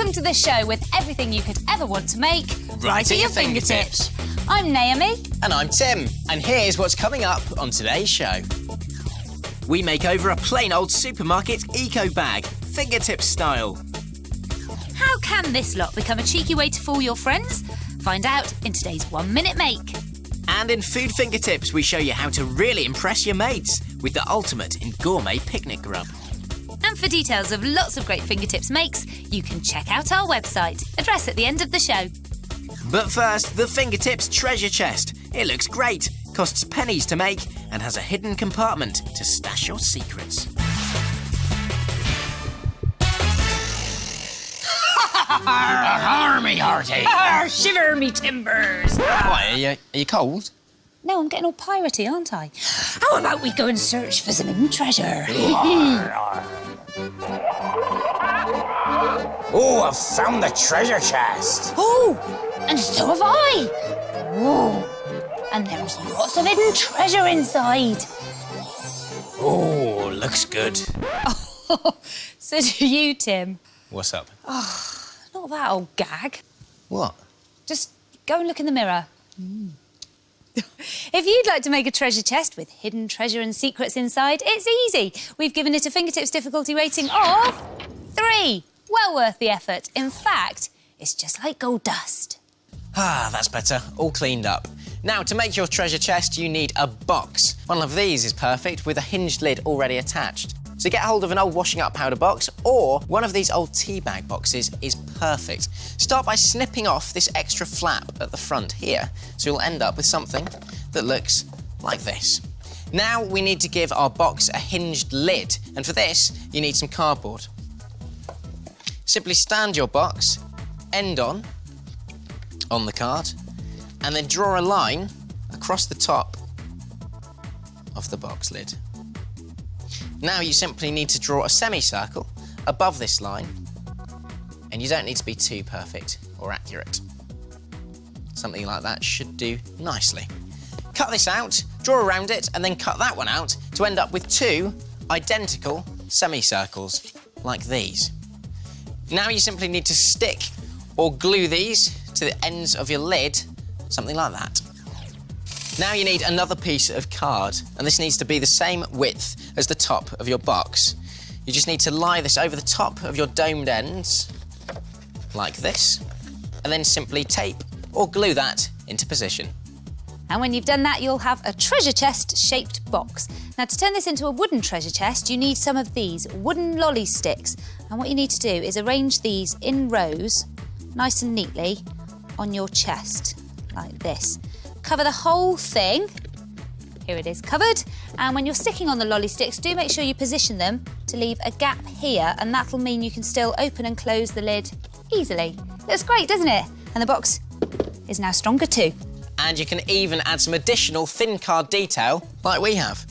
Welcome to the show with everything you could ever want to make right at your fingertips. I'm Naomi. And I'm Tim. And here's what's coming up on today's show. We make over a plain old supermarket eco bag, fingertips style. How can this lot become a cheeky way to fool your friends? Find out in today's 1 Minute Make. And in Food Fingertips, we show you how to really impress your mates with the ultimate in gourmet picnic grub. And for details of lots of great fingertips makes, you can check out our website. Address at the end of the show. But first, the Fingertips treasure chest. It looks great, costs pennies to make, and has a hidden compartment to stash your secrets. Army hearty. Shiver me timbers. Why, are you cold? No, I'm getting all piratey, aren't I? How about we go and search for some hidden treasure? Oh, I've found the treasure chest. Oh, and so have I. Oh, and there's lots of hidden treasure inside. Oh, looks good. Oh, so do you, Tim. What's up? Not that old gag. What? Just go and look in the mirror. If you'd like to make a treasure chest with hidden treasure and secrets inside, it's easy. We've given it a fingertips difficulty rating of 3. Well worth the effort. In fact, it's just like gold dust. That's better. All cleaned up. Now, to make your treasure chest, you need a box. One of these is perfect with a hinged lid already attached. So get hold of an old washing up powder box, or one of these old tea bag boxes is perfect. Start by snipping off this extra flap at the front here, so you'll end up with something that looks like this. Now we need to give our box a hinged lid, and for this, you need some cardboard. Simply stand your box, end on the card, and then draw a line across the top of the box lid. Now you simply need to draw a semicircle above this line, and you don't need to be too perfect or accurate. Something like that should do nicely. Cut this out, draw around it, and then cut that one out to end up with 2 identical semicircles, like these. Now you simply need to stick or glue these to the ends of your lid, something like that. Now you need another piece of card, and this needs to be the same width as the top of your box. You just need to lie this over the top of your domed ends, like this, and then simply tape or glue that into position. And when you've done that, you'll have a treasure chest-shaped box. Now, to turn this into a wooden treasure chest, you need some of these wooden lolly sticks. And what you need to do is arrange these in rows, nice and neatly, on your chest, like this. Cover the whole thing. Here it is, covered. And when you're sticking on the lolly sticks, do make sure you position them to leave a gap here, and that'll mean you can still open and close the lid easily. Looks great, doesn't it? And the box is now stronger too. And you can even add some additional thin card detail, like we have.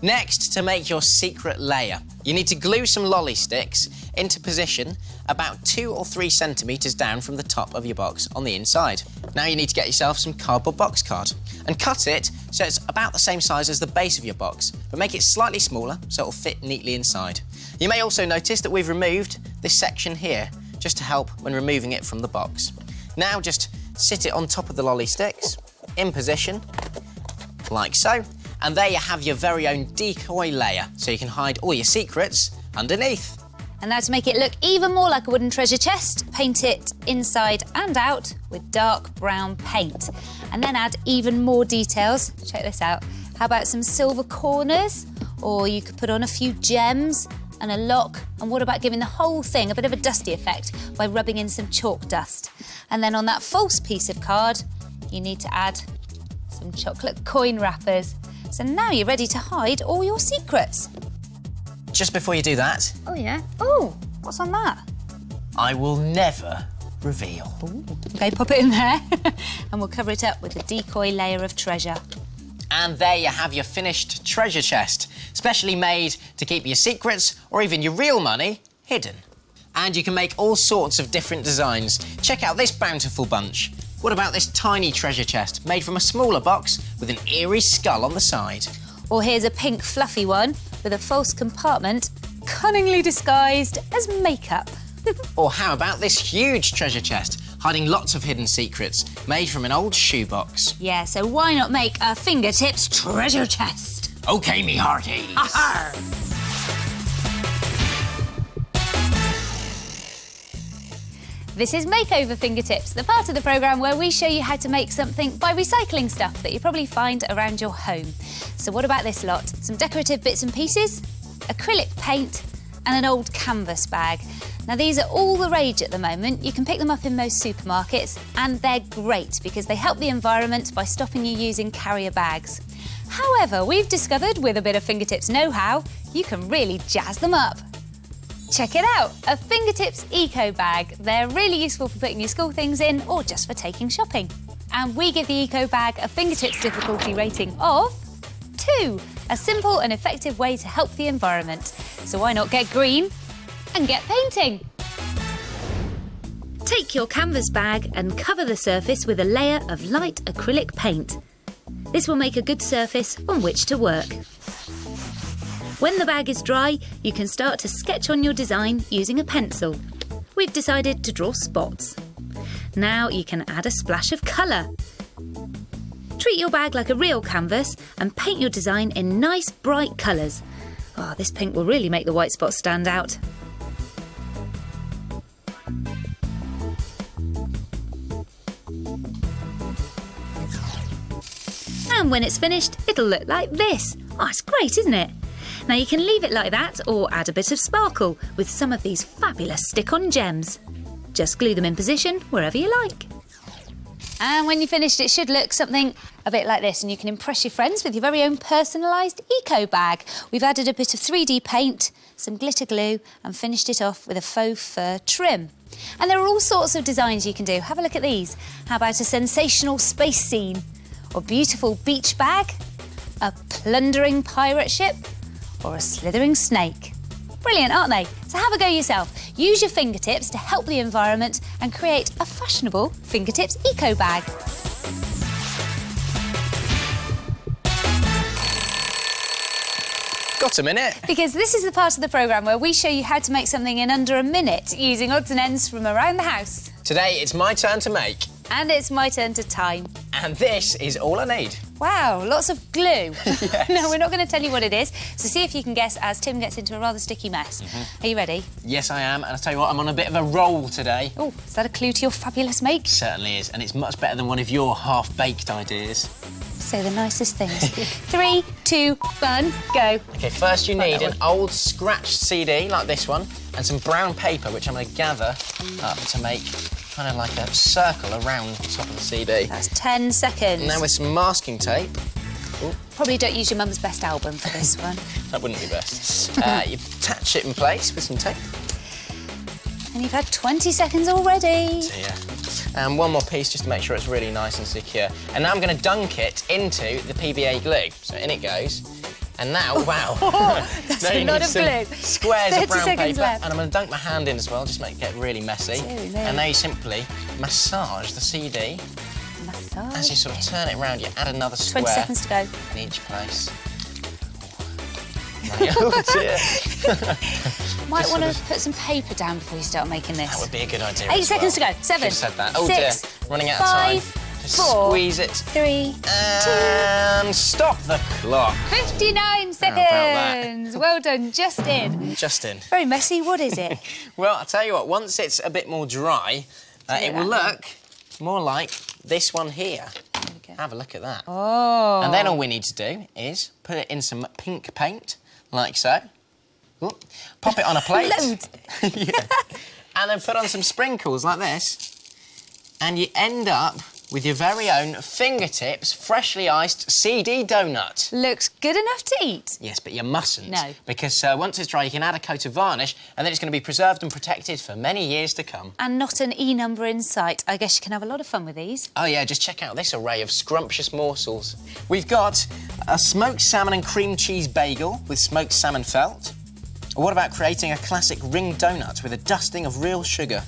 Next, to make your secret layer, you need to glue some lolly sticks into position about 2 or 3 centimetres down from the top of your box on the inside. Now you need to get yourself some cardboard box card and cut it so it's about the same size as the base of your box, but make it slightly smaller so it'll fit neatly inside. You may also notice that we've removed this section here, just to help when removing it from the box. Now just sit it on top of the lolly sticks, in position, like so, and there you have your very own decoy layer, so you can hide all your secrets underneath. And now to make it look even more like a wooden treasure chest, paint it inside and out with dark brown paint. And then add even more details. Check this out. How about some silver corners? Or you could put on a few gems and a lock. And what about giving the whole thing a bit of a dusty effect by rubbing in some chalk dust? And then on that false piece of card, you need to add some chocolate coin wrappers. So now you're ready to hide all your secrets. Just before you do that... Oh, yeah? Oh, what's on that? I will never reveal. Ooh. OK, pop it in there. And we'll cover it up with a decoy layer of treasure. And there you have your finished treasure chest, specially made to keep your secrets or even your real money hidden. And you can make all sorts of different designs. Check out this bountiful bunch. What about this tiny treasure chest made from a smaller box with an eerie skull on the side? Or here's a pink fluffy one with a false compartment cunningly disguised as makeup. Or how about this huge treasure chest, hiding lots of hidden secrets, made from an old shoebox? Yeah, so why not make a fingertips treasure chest? OK, me hearties. Arr! This is Makeover Fingertips, the part of the programme where we show you how to make something by recycling stuff that you probably find around your home. So what about this lot? Some decorative bits and pieces, acrylic paint and an old canvas bag. Now these are all the rage at the moment. You can pick them up in most supermarkets and they're great because they help the environment by stopping you using carrier bags. However, we've discovered with a bit of Fingertips know-how, you can really jazz them up. Check it out, a Fingertips eco bag. They're really useful for putting your school things in or just for taking shopping. And we give the eco bag a Fingertips difficulty rating of 2, a simple and effective way to help the environment. So why not get green and get painting? Take your canvas bag and cover the surface with a layer of light acrylic paint. This will make a good surface on which to work. When the bag is dry, you can start to sketch on your design using a pencil. We've decided to draw spots. Now you can add a splash of colour. Treat your bag like a real canvas and paint your design in nice bright colours. Oh, this pink will really make the white spots stand out. And when it's finished, it'll look like this. Oh, it's great, isn't it? Now you can leave it like that or add a bit of sparkle with some of these fabulous stick-on gems. Just glue them in position wherever you like. And when you're finished, it should look something a bit like this, and you can impress your friends with your very own personalised eco bag. We've added a bit of 3D paint, some glitter glue, and finished it off with a faux fur trim. And there are all sorts of designs you can do. Have a look at these. How about a sensational space scene? Or beautiful beach bag? A plundering pirate ship? Or a slithering snake? Brilliant, aren't they? So have a go yourself. Use your fingertips to help the environment and create a fashionable fingertips eco bag. Got a minute? Because this is the part of the programme where we show you how to make something in under a minute using odds and ends from around the house. Today it's my turn to make. And it's my turn to time. And this is all I need. Wow, lots of glue. Yes. No, we're not going to tell you what it is. So see if you can guess as Tim gets into a rather sticky mess. Are you ready? Yes, I am. And I'll tell you what, I'm on a bit of a roll today. Oh, is that a clue to your fabulous make? Certainly is. And it's much better than one of your half-baked ideas. Say the nicest things. 3, 2, 1, go. OK, first you need an old scratched CD like this one and some brown paper, which I'm going to gather up to make kind of like a circle around the top of the CD. That's 10 seconds. Now with some masking tape. Ooh. Probably don't use your mum's best album for this one. That wouldn't be best. You attach it in place with some tape. And you've had 20 seconds already. So, yeah. And one more piece just to make sure it's really nice and secure. And now I'm going to dunk it into the PVA glue. So in it goes. And now, wow. That's now a lot of glue. Squares of 30 brown seconds paper. left. And I'm going to dunk my hand in as well, just to make it get really messy. And now you simply massage the CD. Massage. As you sort of turn it around, you add another square 20 seconds to go. in each place. Oh dear. Might want to put some paper down before you start making this. That would be a good idea. 8 as seconds well. to go. 7. Should've said that. Oh 6, dear. Running out 5, of time. Just 4, squeeze it. 3, And stop the clock. 59 about that? seconds. Well done, Justin. Justin. Very messy. What is it? Well, I'll tell you what, once it's a bit more dry, it will look more like this one here. Have a look at that. Oh. And then all we need to do is put it in some pink paint, like so. Ooh. Pop it on a plate. Loads. Yeah. And then put on some sprinkles like this. And you end up with your very own fingertips freshly iced CD donut. Looks good enough to eat. Yes, but you mustn't. No. Because once it's dry, you can add a coat of varnish and then it's going to be preserved and protected for many years to come. And not an E number in sight. I guess you can have a lot of fun with these. Oh, yeah, just check out this array of scrumptious morsels. We've got a smoked salmon and cream cheese bagel with smoked salmon felt. Or what about creating a classic ring donut with a dusting of real sugar?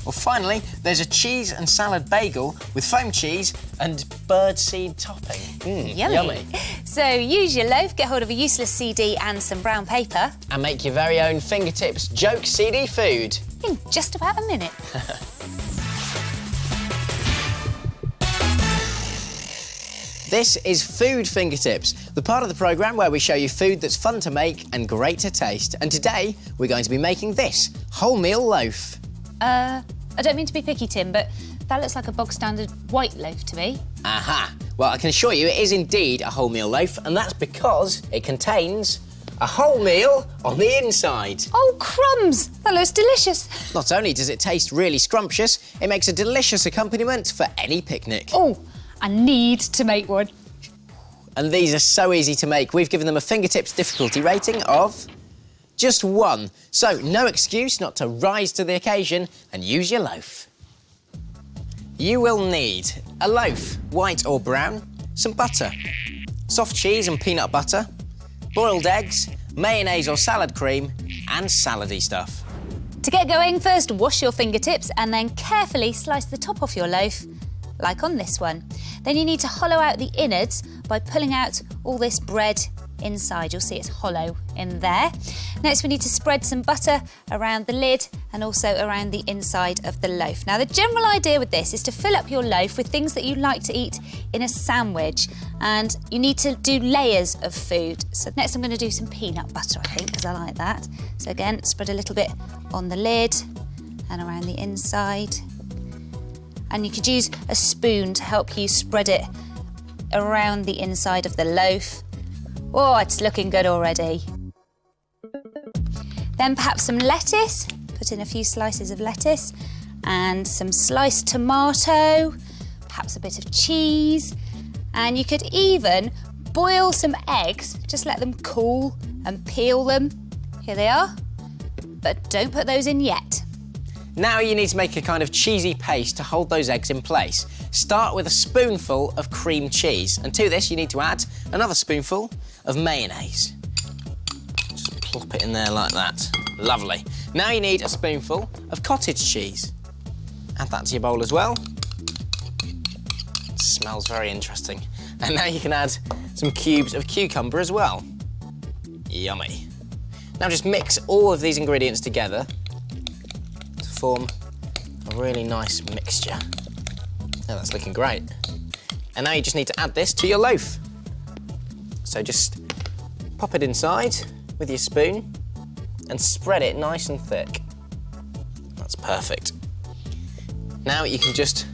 Well, finally, there's a cheese and salad bagel with foam cheese and birdseed topping. Yummy. So use your loaf, get hold of a useless CD and some brown paper. And make your very own fingertips joke CD food. In just about a minute. This is Food Fingertips, the part of the programme where we show you food that's fun to make and great to taste. And today, we're going to be making this wholemeal loaf. I don't mean to be picky, Tim, but that looks like a bog-standard white loaf to me. Aha! Well, I can assure you it is indeed a wholemeal loaf, and that's because it contains a wholemeal on the inside. Oh, crumbs! That looks delicious. Not only does it taste really scrumptious, it makes a delicious accompaniment for any picnic. Oh, I need to make one. And these are so easy to make. We've given them a fingertips difficulty rating of just 1. So, no excuse not to rise to the occasion and use your loaf. You will need a loaf, white or brown, some butter, soft cheese and peanut butter, boiled eggs, mayonnaise or salad cream, and salady stuff. To get going, first wash your fingertips and then carefully slice the top off your loaf, like on this one. Then you need to hollow out the innards by pulling out all this bread inside. You'll see it's hollow in there. Next, we need to spread some butter around the lid and also around the inside of the loaf. Now, the general idea with this is to fill up your loaf with things that you like to eat in a sandwich, and you need to do layers of food. So next I'm going to do some peanut butter, I think, because I like that. So again, spread a little bit on the lid and around the inside. And you could use a spoon to help you spread it around the inside of the loaf. Oh, it's looking good already. Then perhaps some lettuce. Put in a few slices of lettuce and some sliced tomato, perhaps a bit of cheese. And you could even boil some eggs, just let them cool and peel them. Here they are. But don't put those in yet. Now you need to make a kind of cheesy paste to hold those eggs in place. Start with a spoonful of cream cheese, and to this you need to add another spoonful of mayonnaise. Just plop it in there like that. Lovely. Now you need a spoonful of cottage cheese. Add that to your bowl as well. It smells very interesting. And now you can add some cubes of cucumber as well. Yummy. Now just mix all of these ingredients together to form a really nice mixture. Oh, that's looking great. And now you just need to add this to your loaf. So just pop it inside with your spoon and spread it nice and thick. That's perfect. Now you can just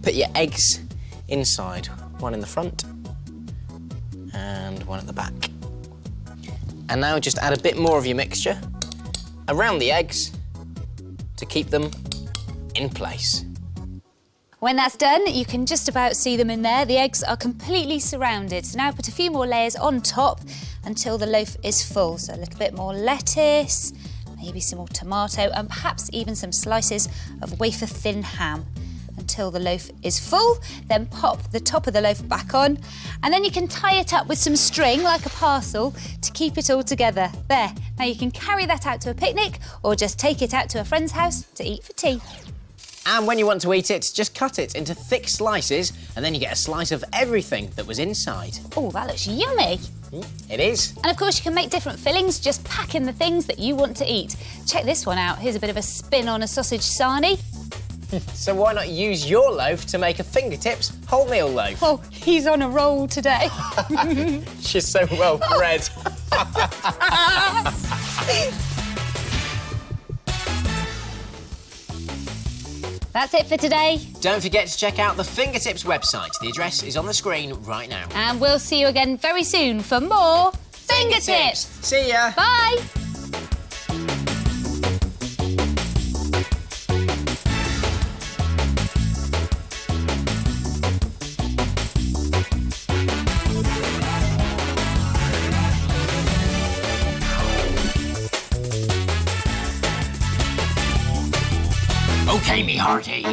put your eggs inside, one in the front and one at the back. And now just add a bit more of your mixture around the eggs to keep them in place. When that's done, you can just about see them in there. The eggs are completely surrounded. So now put a few more layers on top until the loaf is full. So a little bit more lettuce, maybe some more tomato, and perhaps even some slices of wafer-thin ham until the loaf is full. Then pop the top of the loaf back on, and then you can tie it up with some string, like a parcel, to keep it all together. There. Now you can carry that out to a picnic or just take it out to a friend's house to eat for tea. And when you want to eat it, just cut it into thick slices, and then you get a slice of everything that was inside. Oh, that looks yummy. It is. And of course you can make different fillings, just pack in the things that you want to eat. Check this one out. Here's a bit of a spin on a sausage sarnie. So why not use your loaf to make a fingertips wholemeal loaf? Oh, he's on a roll today. She's so well bred. That's it for today. Don't forget to check out the Fingertips website. The address is on the screen right now. And we'll see you again very soon for more Fingertips. See ya. Bye. Okay, me hearty.